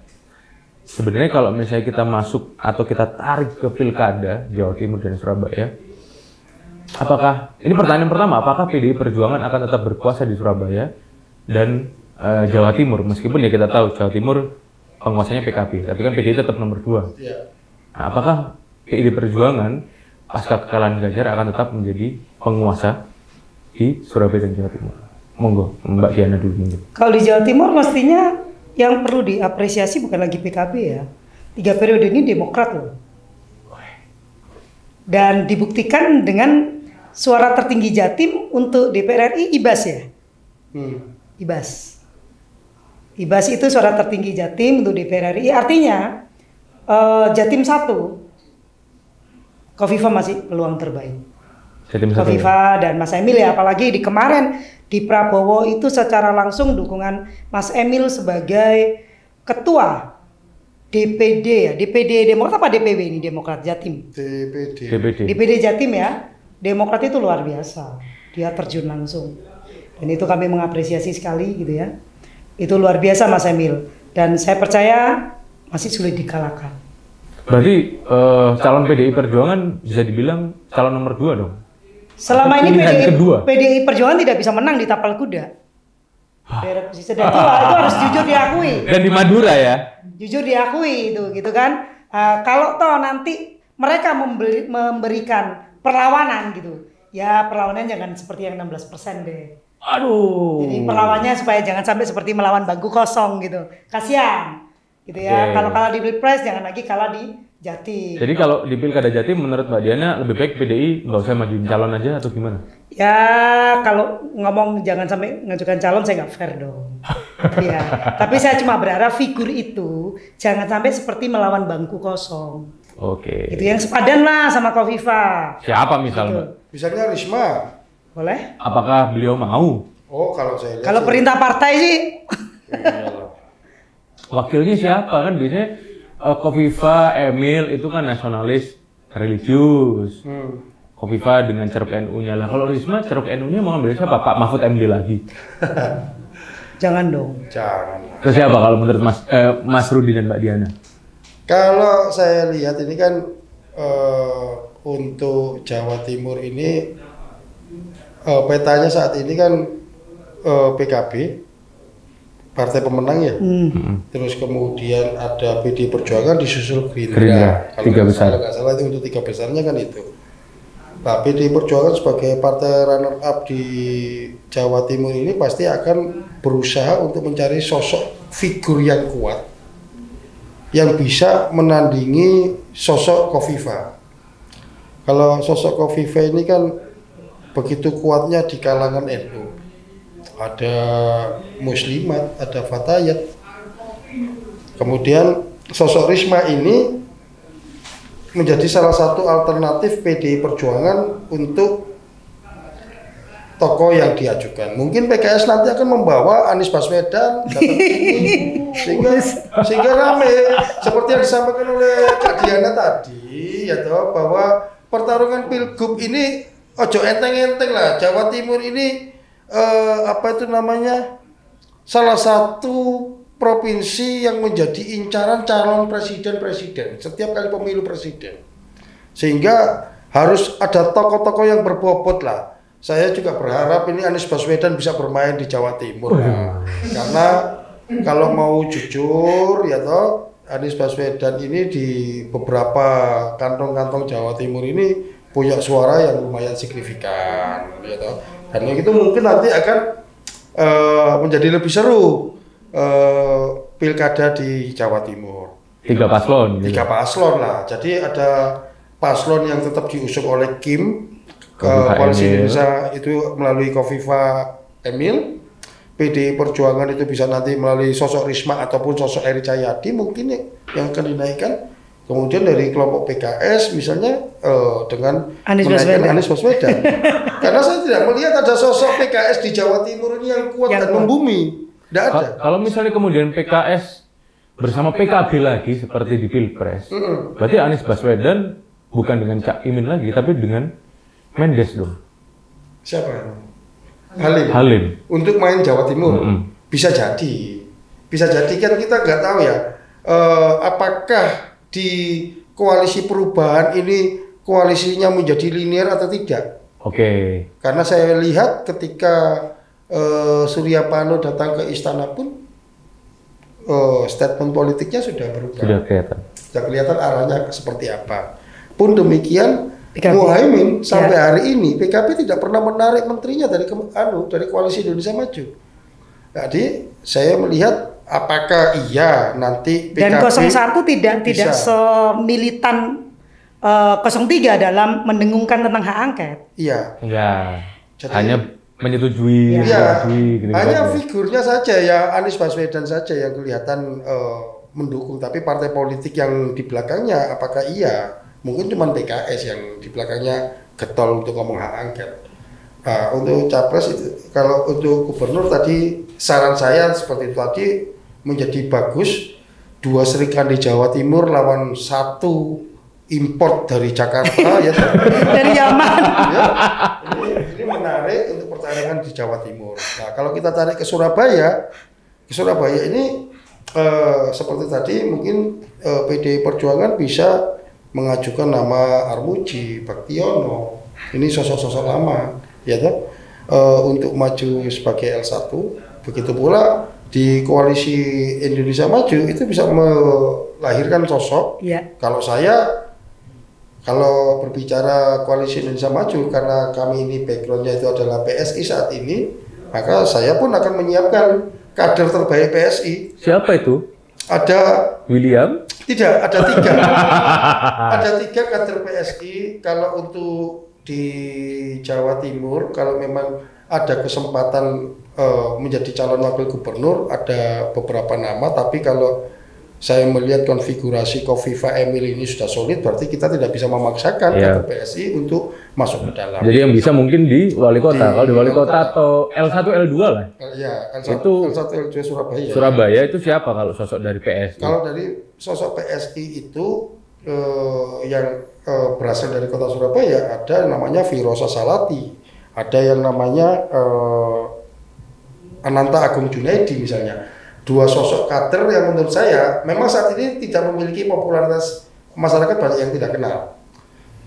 Sebenarnya kalau misalnya kita masuk atau kita tarik ke Pilkada Jawa Timur dan Surabaya, apakah ini pertanyaan pertama, apakah PDI Perjuangan akan tetap berkuasa di Surabaya dan Jawa Timur, meskipun ya kita tahu Jawa Timur penguasanya PKB, tapi kan PDI tetap nomor 2. Nah, apakah PDI Perjuangan pasca kekalahan Ganjar akan tetap menjadi penguasa di Surabaya dan Jawa Timur? Monggo, Mbak Diana dulu mungkin. Kalau di Jawa Timur mestinya yang perlu diapresiasi bukan lagi PKB ya. 3 periode ini Demokrat loh. Dan dibuktikan dengan suara tertinggi Jatim untuk DPR RI IBAS ya. IBAS itu suara tertinggi Jatim untuk DPR RI. Artinya Jatim 1 Kofifa masih peluang terbaik. Kofifa dan Mas Emil ya, apalagi di kemarin di Prabowo itu secara langsung dukungan Mas Emil sebagai ketua DPD ya, DPD Demokrat apa DPW ini Demokrat Jatim? DPD Jatim ya. Demokrat itu luar biasa, dia terjun langsung dan itu kami mengapresiasi sekali gitu ya. Itu luar biasa Mas Emil dan saya percaya masih sulit dikalahkan. Berarti calon PDI Perjuangan bisa dibilang calon nomor 2 dong? Selama ini PDI Perjuangan tidak bisa menang di tapal kuda. Daerah posisi dan itu harus jujur diakui. Dan di Madura ya? Jujur diakui itu gitu kan. Kalau toh nanti mereka memberikan perlawanan gitu, ya perlawanan jangan seperti yang 16% deh. Aduh. Jadi perlawannya supaya jangan sampai seperti melawan bangku kosong gitu. Kasihan. Gitu ya. Kalau kalah di Pilpres jangan lagi kalah di Jatim. Jadi kalau di Pilkada Jatim menurut Mbak Diana lebih baik PDI nggak usah majuin calon aja atau gimana? Ya kalau ngomong jangan sampai ngajukan calon saya nggak fair dong. Ya. Tapi saya cuma berharap figur itu jangan sampai seperti melawan bangku kosong. Oke. Itu yang sepadan lah sama Kofifa. Siapa misalnya? Gitu. Misalnya Risma. Boleh? Apakah beliau mau? Oh kalau saya lihat. Kalau perintah partai sih. Wakilnya siapa kan biasanya? Kofifa, Emil itu kan nasionalis religius. Kofifa dengan ceruk NU-nya lah. Kalau Risma ceruk NU-nya mau ambil siapa? Pak Mahfud MD lagi. Jangan dong. Jangan. Terus siapa kalau menurut Mas Rudi dan Mbak Diana? Kalau saya lihat ini kan untuk Jawa Timur ini petanya saat ini kan PKB. Partai pemenang ya, terus kemudian ada PDI Perjuangan disusul Gerindra. Kalau nggak salah itu untuk 3 besarnya kan itu. Nah, PDI Perjuangan sebagai partai runner up di Jawa Timur ini pasti akan berusaha untuk mencari sosok figur yang kuat yang bisa menandingi sosok Kofifa. Kalau sosok Kofifa ini kan begitu kuatnya di kalangan NU. Ada Muslimat, ada Fatayat. Kemudian sosok Risma ini menjadi salah satu alternatif PDI Perjuangan untuk tokoh yang diajukan. Mungkin PKS nanti akan membawa Anies Baswedan datang sini sehingga rame seperti yang disampaikan oleh Kak Diana tadi ya toh, bahwa pertarungan Pilgub ini ojo enteng-enteng lah. Jawa Timur ini salah satu provinsi yang menjadi incaran calon presiden setiap kali pemilu presiden, sehingga harus ada tokoh-tokoh yang berbobot lah. Saya juga berharap ini Anies Baswedan bisa bermain di Jawa Timur karena kalau mau jujur ya toh Anies Baswedan ini di beberapa kantong-kantong Jawa Timur ini punya suara yang lumayan signifikan ya toh. Dan itu mungkin nanti akan menjadi lebih seru pilkada di Jawa Timur. 3 paslon. Tiga paslon lah. Jadi ada paslon yang tetap diusung oleh Kim ke Koalisi Indonesia itu melalui Kofifa Emil. PDI Perjuangan itu bisa nanti melalui sosok Risma ataupun sosok Eri Cahyadi mungkin yang akan dinaikkan. Kemudian dari kelompok PKS misalnya dengan Anies Baswedan. Karena saya tidak melihat ada sosok PKS di Jawa Timur ini yang kuat dan membumi. Tidak ada. Kalau misalnya kemudian PKS bersama PKB lagi seperti di Pilpres, berarti Anies Baswedan bukan dengan Cak Imin lagi, tapi dengan Mendes dong. Siapa? Halim. Untuk main Jawa Timur. Bisa jadi kan kita nggak tahu ya. Apakah di koalisi perubahan ini koalisinya menjadi linear atau tidak? Oke. Karena saya lihat ketika Surya Paloh datang ke istana pun statement politiknya sudah berubah. Sudah kelihatan arahnya seperti apa. Pun demikian Muhaimin sampai hari ini PKB tidak pernah menarik menterinya dari koalisi Indonesia Maju. Jadi saya melihat apakah iya nanti PKB dan 01 tidak semilitan 03 dalam mendengungkan tentang hak angket. Iya. Jadi, hanya menyetujui, gitu. Hanya figurnya saja ya Anies Baswedan saja yang kelihatan mendukung, tapi partai politik yang di belakangnya apakah iya? Mungkin cuma PKS yang di belakangnya getol untuk ngomong hak angket. Nah, untuk capres itu, kalau untuk gubernur tadi saran saya seperti itu tadi menjadi bagus 2 Serikandi Jawa Timur lawan 1 import dari Jakarta ya. Dari Yaman. Ya, ini menarik untuk pertarungan di Jawa Timur. Nah, kalau kita tarik ke Surabaya ini seperti tadi mungkin PDI Perjuangan bisa mengajukan nama Armuji, Baktiono, ini sosok-sosok lama, ya toh, untuk maju sebagai L1. Begitu pula di koalisi Indonesia Maju itu bisa melahirkan sosok. Kalau berbicara koalisi Indonesia Maju, karena kami ini backgroundnya itu adalah PSI saat ini, maka saya pun akan menyiapkan kader terbaik PSI. Siapa itu? Ada William? Tidak, ada 3. Ada 3 kader PSI. Kalau untuk di Jawa Timur, kalau memang ada kesempatan menjadi calon wakil gubernur, ada beberapa nama. Tapi kalau saya melihat konfigurasi Kofifa Emil ini sudah solid, berarti kita tidak bisa memaksakan kader PSI untuk masuk ke dalam. Jadi yang bisa mungkin di wali kota. Kalau di wali kota atau L1, L2 lah. Ya, L1, itu L2 Surabaya. Surabaya itu siapa kalau sosok dari PSI? Kalau dari sosok PSI itu yang berasal dari kota Surabaya ada namanya Firosa Salati, ada yang namanya Ananta Agung Junaidi misalnya. 2 sosok kader yang menurut saya memang saat ini tidak memiliki popularitas, masyarakat banyak yang tidak kenal.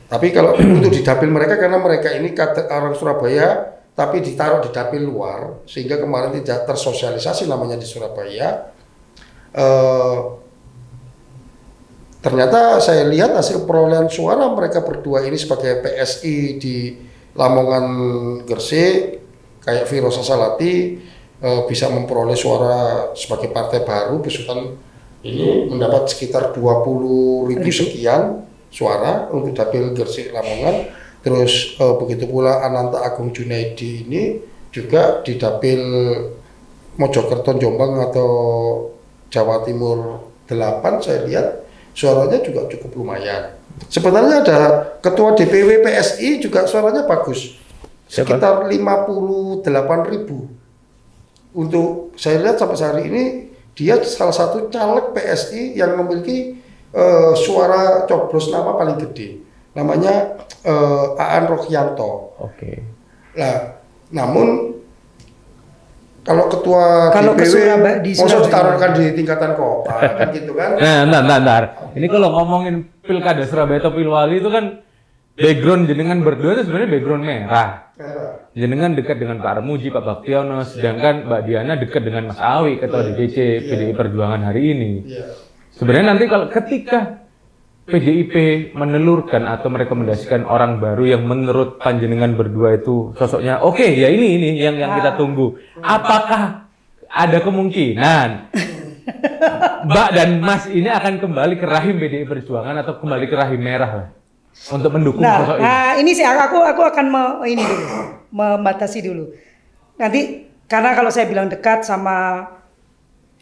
Tapi kalau untuk di dapil mereka, karena mereka ini kader orang Surabaya tapi ditaruh di dapil luar sehingga kemarin tidak tersosialisasi namanya di Surabaya. Ternyata saya lihat hasil perolehan suara mereka berdua ini sebagai PSI di Lamongan Gresik kayak Firosa Salati bisa memperoleh suara sebagai partai baru besutan ini mendapat sekitar 20.000 sekian suara untuk dapil Gresik Lamongan. Terus begitu pula Ananta Agung Junaidi ini juga di dapil Mojokerto Jombang atau Jawa Timur 8 saya lihat suaranya juga cukup lumayan. Sebenarnya ada ketua DPW PSI juga suaranya bagus. Sekitar 58.000. Untuk saya lihat sampai hari ini dia salah satu caleg PSI yang memiliki suara coblos nama paling gede. Namanya Aan Rohyanto. Oke. Nah, namun kalau ketua DPW mau ditaruhkan di tingkatan kota kan gitu kan. Nah, bentar. Ini kalau ngomongin pilkada Surabaya atau Pilwali itu kan background jenengan berdua itu sebenarnya background merah. Merah. Jenengan dekat dengan Pak Armuji, Pak Baktiono, sedangkan Mbak Diana dekat dengan Mas Awi, Ketua DPC PDI Perjuangan hari ini. Iya. Sebenarnya nanti kalau ketika PDIP menelurkan atau merekomendasikan orang baru yang menurut panjenengan berdua itu sosoknya oke, ya ini yang kita tunggu. Apakah ada kemungkinan Mbak dan Mas ini akan kembali ke rahim PDI Perjuangan atau kembali ke rahim merah lah untuk mendukung sosok ini? Nah, ini sih aku akan ini dulu, membatasi dulu. Nanti karena kalau saya bilang dekat sama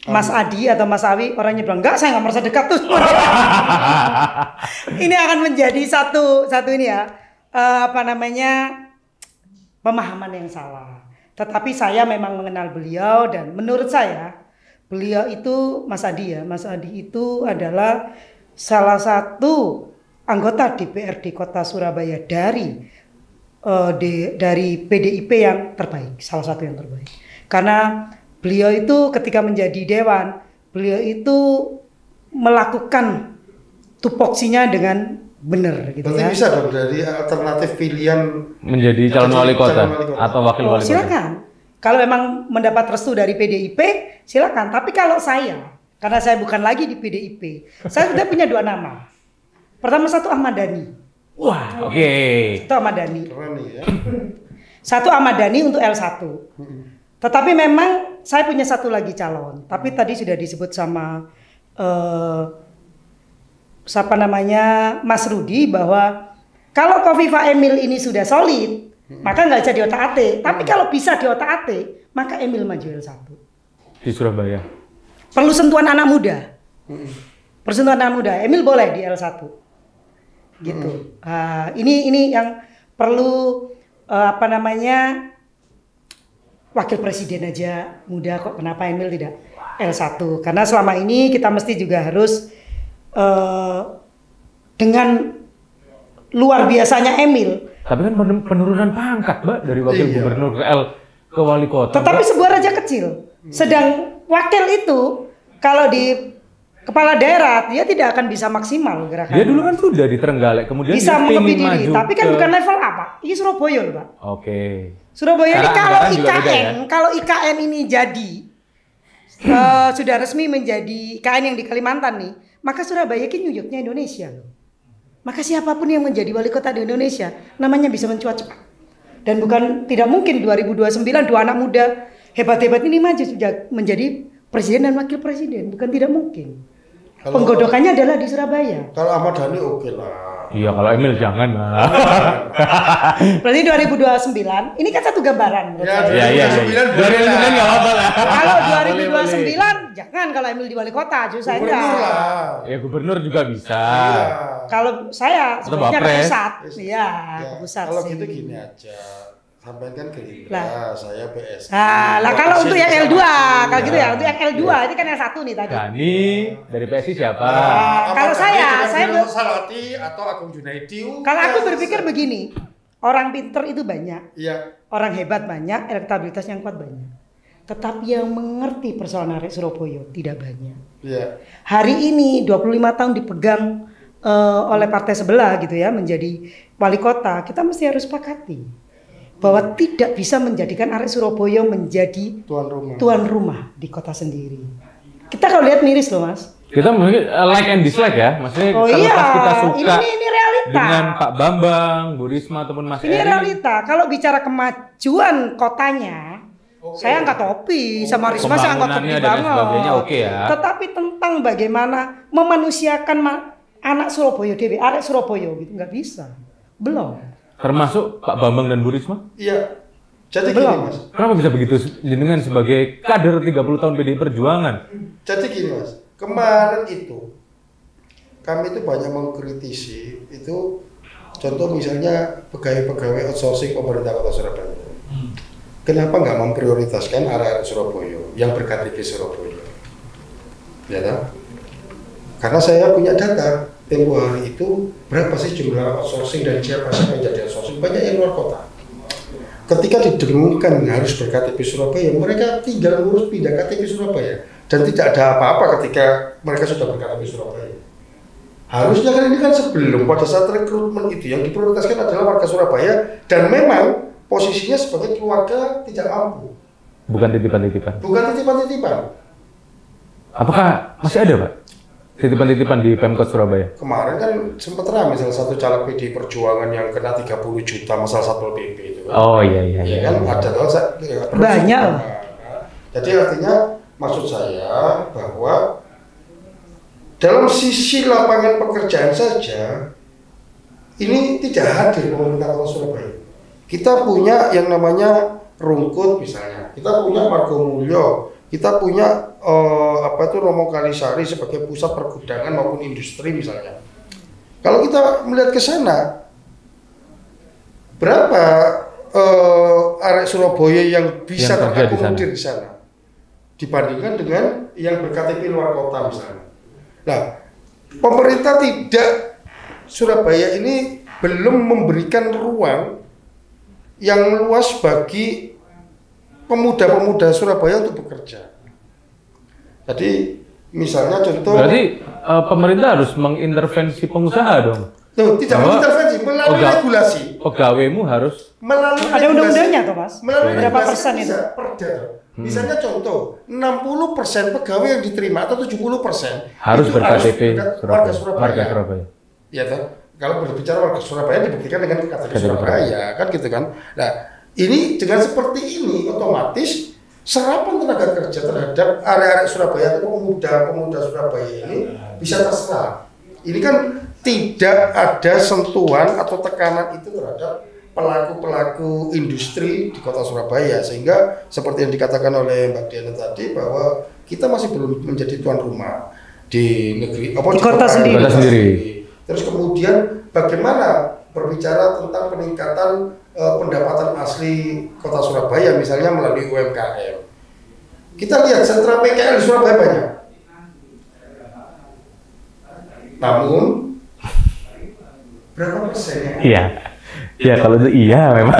Mas Adi atau Mas Awi, orangnya bilang enggak, saya nggak merasa dekat tuh. Ini akan menjadi satu ini ya, pemahaman yang salah. Tetapi saya memang mengenal beliau dan menurut saya beliau itu Mas Adi itu adalah salah satu anggota DPRD Kota Surabaya dari PDIP yang terbaik, salah satu yang terbaik. Karena beliau itu ketika menjadi dewan, beliau itu melakukan tupoksinya dengan benar gitu. Berarti ya. bisa dong dari alternatif pilihan Menjadi calon wali kota atau wakil wali kota. Silakan. Kalau memang mendapat restu dari PDIP, silakan. Tapi kalau saya, karena saya bukan lagi di PDIP, saya sudah punya 2 nama. Pertama satu Ahmad Dhani. Wah, oke. Satu Ahmad Dhani. keren nih ya. Satu Ahmad Dhani untuk L1. Tetapi memang saya punya satu lagi calon. Tapi tadi sudah disebut sama Mas Rudi bahwa kalau Kofifa Emil ini sudah solid, maka nggak bisa diotak-atik. Tapi kalau bisa diotak-atik, maka Emil maju L1. Di Surabaya. Perlu sentuhan anak muda. Persentuhan anak muda. Emil boleh di L1. Gitu. Ini yang perlu wakil presiden aja muda kok, kenapa Emil tidak L1? Karena selama ini kita mesti juga harus dengan luar biasanya Emil. Tapi kan penurunan pangkat, Mbak, dari wakil gubernur ke wali kota. Tetapi sebuah raja kecil. Sedang wakil itu kalau di kepala daerah dia tidak akan bisa maksimal gerakannya. Dia dulu kan sudah di Trenggalek, kemudian bisa dia mengepi pingin diri, maju tapi kan bukan level apa? Ini Surabaya loh, Pak. Oke. Surabaya ini Sekarang kalau anggaran juga beda IKN, ya? kalau IKN ini jadi sudah resmi menjadi IKN yang di Kalimantan nih, maka Surabaya ini New York-nya Indonesia loh. Maka siapapun yang menjadi wali kota di Indonesia namanya bisa mencuat cepat. Dan tidak mungkin 2029 2 anak muda hebat-hebat ini maju menjadi presiden dan wakil presiden, bukan tidak mungkin. Penggodokannya adalah di Surabaya. Kalau Ahmad Dhani oke lah. Iya, kalau Emil jangan lah. Berarti 2029, ini kan satu gambaran. Iya. 2009 nggak apa-apa lah. Kalau Boleh. 2029 jangan kalau Emil di wali kota, justru saya Gubernur enggak. lah. Ya gubernur juga bisa. Iya. Kalau saya Atau sebenarnya ke Bapres. pusat. Iya, Ya, ke pusat kalau sih. gitu gini aja. Sampai kan Gerindra, Lah. saya PSI. Lah kalau untuk yang L2, kalau gitu ya, Iya. untuk yang L2 ini kan L1 nih tadi. Dhani dari PSI siapa? Kalau saya Salati atau Agung Junaidi. Kalau aku berpikir begini, orang pinter itu banyak, Iya. orang hebat banyak, elektabilitas yang kuat banyak. Tetapi yang mengerti persoalan arek Surabaya tidak banyak. Iya. Hari ini 25 tahun dipegang oleh partai sebelah gitu ya, menjadi wali kota, kita mesti harus sepakati bahwa tidak bisa menjadikan arek Surabaya menjadi tuan rumah di kota sendiri. Kita kalau lihat miris loh, Mas. Kita mungkin like and dislike ya, maksudnya Oh kalau iya, pas kita suka ini realita. dengan Pak Bambang, Bu Risma ataupun Mas Ini Eri. realita. Kalau bicara kemajuan kotanya, saya angkat topi sama Risma, saya angkat topi Pembangunannya dan lain banget. sebagainya oke ya. Tetapi tentang bagaimana memanusiakan anak Surabaya, arek Surabaya gitu, nggak bisa. Belum. Termasuk Pak Bambang dan Bu Risma? Iya. Jadi Belum. gini Mas. Kenapa bisa begitu jenengan sebagai kader 30 tahun PDI Perjuangan? Jadi gini Mas. Kemarin itu kami itu banyak mengkritisi itu, contoh misalnya pegawai-pegawai outsourcing pemerintah Kota Surabaya. Kenapa nggak memprioritaskan area Surabaya yang berKTP Surabaya? Ya kan? Karena saya punya data tempo hari itu berapa sih jumlah outsourcing dan siapa sih yang jadi outsourcing, banyak yang luar kota. Ketika didengungkan harus berKTP Surabaya, mereka tinggal ngurus pindah KTP Surabaya dan tidak ada apa-apa ketika mereka sudah berKTP Surabaya. Harusnya kan ini kan sebelum pada saat rekrutmen itu yang diprioritaskan adalah warga Surabaya dan memang posisinya sebagai keluarga tidak mampu. Bukan titipan-titipan. Bukan titipan-titipan. Apakah masih ada, Pak? Titipan-titipan di Pemkot Surabaya? Kemarin kan sempat ramai salah satu caleg PDI Perjuangan yang kena 30 juta masalah Satpol PP itu. Oh iya. Ya kan ada banyak. Jadi artinya maksud saya bahwa dalam sisi lapangan pekerjaan saja ini tidak hadir pemerintah Kota Surabaya. Kita punya yang namanya Rungkut misalnya, kita punya Margomulyo, kita punya Romo Kalisari sebagai pusat pergudangan maupun industri misalnya. Kalau kita melihat ke sana, berapa arek Surabaya yang bisa terakomodir di sana dibandingkan dengan yang berKTP luar kota misalnya. Nah, pemerintah tidak, Surabaya ini belum memberikan ruang yang luas bagi pemuda-pemuda Surabaya untuk bekerja. Jadi misalnya contoh. Berarti pemerintah harus mengintervensi pengusaha dong? Tuh, tidak mengintervensi, melalui regulasi. Pegawaimu harus melalui ada undang-undangnya tuh Mas. Melalui berapa persen itu? Perda. Misalnya contoh, 60% pegawai yang diterima atau 70% harus berKTP warga Surabaya. Ya toh. Kalau berbicara warga Surabaya dibuktikan dengan KTP Surabaya, kan gitu kan. Nah, ini dengan seperti ini otomatis serapan tenaga kerja terhadap area-area Surabaya atau pemuda-pemuda Surabaya ini bisa terserap. Ini kan tidak ada sentuhan atau tekanan itu terhadap pelaku-pelaku industri di kota Surabaya, sehingga seperti yang dikatakan oleh Mbak Diana tadi bahwa kita masih belum menjadi tuan rumah di negeri di kota sendiri. Terus kemudian bagaimana berbicara tentang peningkatan pendapatan asli kota Surabaya misalnya melalui UMKM. Kita lihat sentra PKL di Surabaya banyak. Namun berapa persennya? Iya. Ya kalau itu iya memang.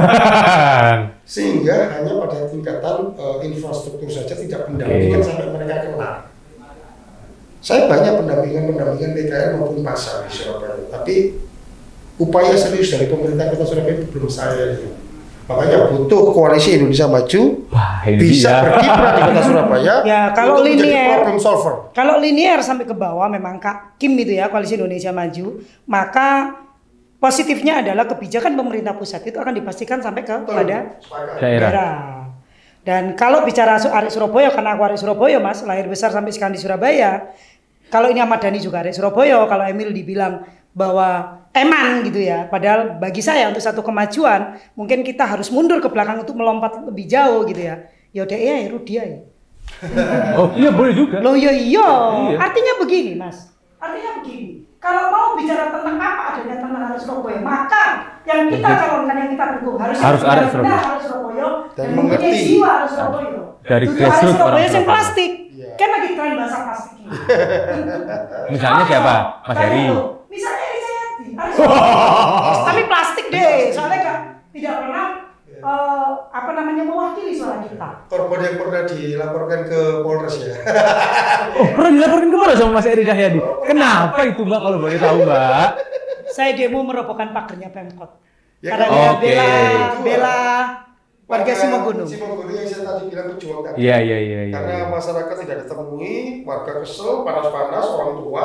Sehingga hanya pada tingkatan infrastruktur saja tidak pendampingan sampai mereka kelar. Saya banyak pendampingan PKL maupun pasar di Surabaya, tapi upaya serius dari pemerintah Kota Surabaya itu belum saya lihat. Makanya butuh koalisi Indonesia Maju bisa berkiprah di Kota Surabaya. Ya kalau untuk linear, problem solver. Kalau linear sampai ke bawah memang Kak Kim itu ya koalisi Indonesia Maju, maka positifnya adalah kebijakan pemerintah pusat itu akan dipastikan sampai kepada daerah. Dan kalau bicara arek Surabaya, karena aku arek Surabaya Mas, lahir besar sampai sekarang di Surabaya. Kalau ini Ahmad Dhani juga arek Surabaya, kalau Emil dibilang bahwa eman gitu ya. Padahal bagi saya untuk satu kemajuan, mungkin kita harus mundur ke belakang untuk melompat lebih jauh gitu ya. Ya udah ya Rudia ya. Oh iya boleh juga. Loh iya. Artinya begini Mas. Artinya begini. Kalau mau bicara tentang apa adanya tanah Surabaya, maka yang kita calonkan, yang kita dukung harus arek Surabaya. Dan mengerti jiwa Surabaya. Dari grassroots Surabaya yang Surabaya. plastik. Kan lagi tren bahasa plastik ini. Misalnya siapa? Mas Heri. Misalnya Heri Jayati. Tapi plastik deh, soalnya tidak pernah mewakili suara kita. Korban yang pernah dilaporkan ke Polres ya. Oh, pernah dilaporkan ke mana sama Mas Heri Cahyadi? Kenapa itu Mbak kalau boleh tahu Mbak? Saya demo merobohkan pagernya Pemkot. Ya, karena oke. bela warga Simogunung. Simogunung yang saya tadi bilang berjuang tadi. Iya. Karena masyarakat tidak ditemui, warga kesel, panas-panas, orang tua.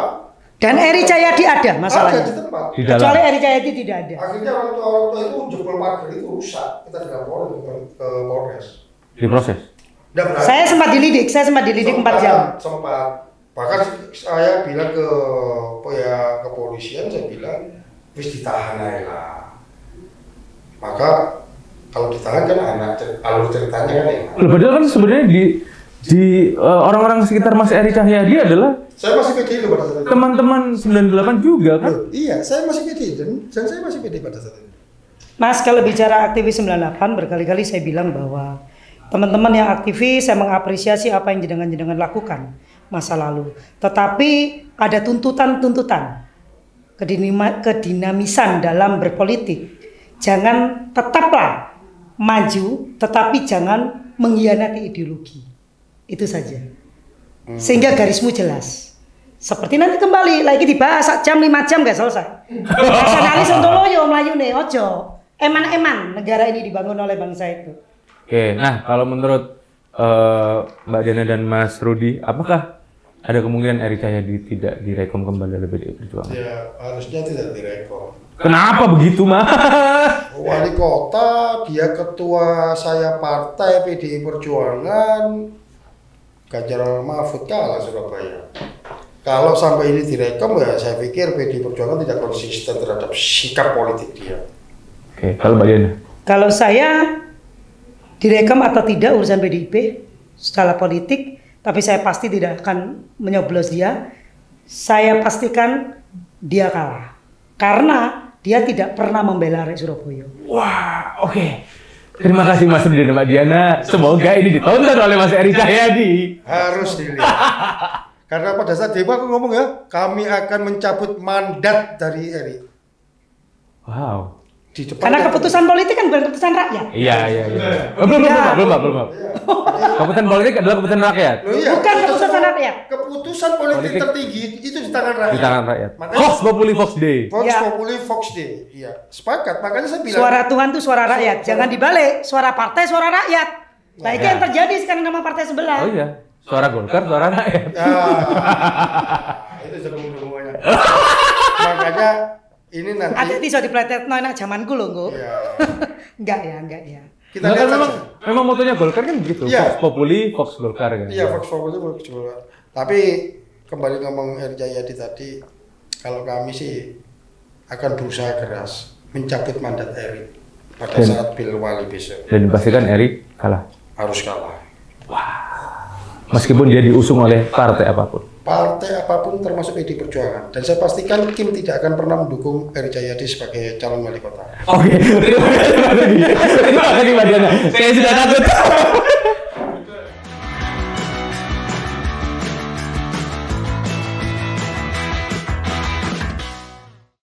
Dan Heri Cahyadi ada masalahnya. Ada di tempat. Kecuali Heri Cahyadi tidak ada. Akhirnya orang tua itu jebol pagar itu rusak. Kita dilaporin ke Polres. Diproses. Saya sempat dilidik 4 jam. Sempat. Bahkan saya bilang ke kepolisian, saya bilang wis ditahan aja lah. Maka kalau ditahan kan alur ceritanya kan enak. Padahal kan sebenarnya di orang-orang sekitar Mas Heri Cahyadi adalah saya masih PDI loh pada saat itu. Teman-teman 98 juga kan? Loh, iya, saya masih PDI dan saya masih PDI pada saat itu. Mas, kalau bicara aktivis 98 berkali-kali saya bilang bahwa teman-teman yang aktivis saya mengapresiasi apa yang jenengan lakukan masa lalu. Tetapi ada tuntutan-tuntutan kedinamisan dalam berpolitik. Jangan tetaplah maju, tetapi jangan mengkhianati ideologi. Itu saja. Sehingga garismu jelas. Seperti nanti kembali lagi dibahas sak jam 5 jam gak selesai. Nasionalis untuk loyo melayune ojo. Eman-eman negara ini dibangun oleh bangsa itu. Oke, nah kalau menurut Mbak Diana dan Mas Rudi, apakah ada kemungkinan Eri Cahyadi tidak direkom kembali oleh PDI Perjuangan? Ya, harusnya tidak direkom. Kenapa begitu, Mas? Wali kota, dia ketua saya partai PDI Perjuangan, Ganjar Mahfud kalah Surabaya. Kalau sampai ini direkom ya saya pikir PDI Perjuangan tidak konsisten terhadap sikap politik dia. Oke, kalau Mbak Diana? Kalau saya direkam atau tidak urusan PDIP secara politik, tapi saya pasti tidak akan menyoblos dia. Saya pastikan dia kalah. Karena dia tidak pernah membela arek Surabaya. Wah, oke. Terima kasih Mas Rudi dan Mbak Diana. Semoga ini ditonton oleh Mas Eri Cahyadi. Harus dilihat. Karena pada saat demo aku ngomong ya, kami akan mencabut mandat dari Eri. Wow. Di depan Karena keputusan politik kan bukan keputusan rakyat. Iya. Belum. Keputusan politik adalah keputusan rakyat. Loh, iya, Bukan keputusan rakyat. Keputusan politik tertinggi itu di tangan rakyat. Di tangan rakyat. Makanya Vox Populi Vox Dei. Vox Ya. Populi Vox Dei. Iya, sepakat. Makanya saya bilang Suara Tuhan itu suara rakyat. Jangan dibalik. Suara partai, suara rakyat. Nah, itu yang terjadi sekarang sama partai sebelah. Oh iya. Suara Golkar, suara rakyat. itu semuanya. Makanya ini nanti Hati-hati so dipletet enak zamanku loh, Nggo. ya, Enggak ya. kita Nah, lihat kan saja. memang motonya Golkar kan begitu. Iya. Vox Populi, Vox Golkar kan. Iya, Vox Populi Vox Golkar. Tapi kembali ngomong Eri Cahyadi tadi, kalau kami sih akan berusaha keras mencabut mandat Eri pada saat Pilwali besok. Dan dipastikan Eri kalah. Harus kalah. Meskipun dia diusung oleh partai apapun. Partai apapun termasuk PDI Perjuangan. Dan saya pastikan Kim tidak akan pernah mendukung Eri Cahyadi sebagai calon wali kota. Oke. Terima kasih Mbak Diana. Saya sudah takut.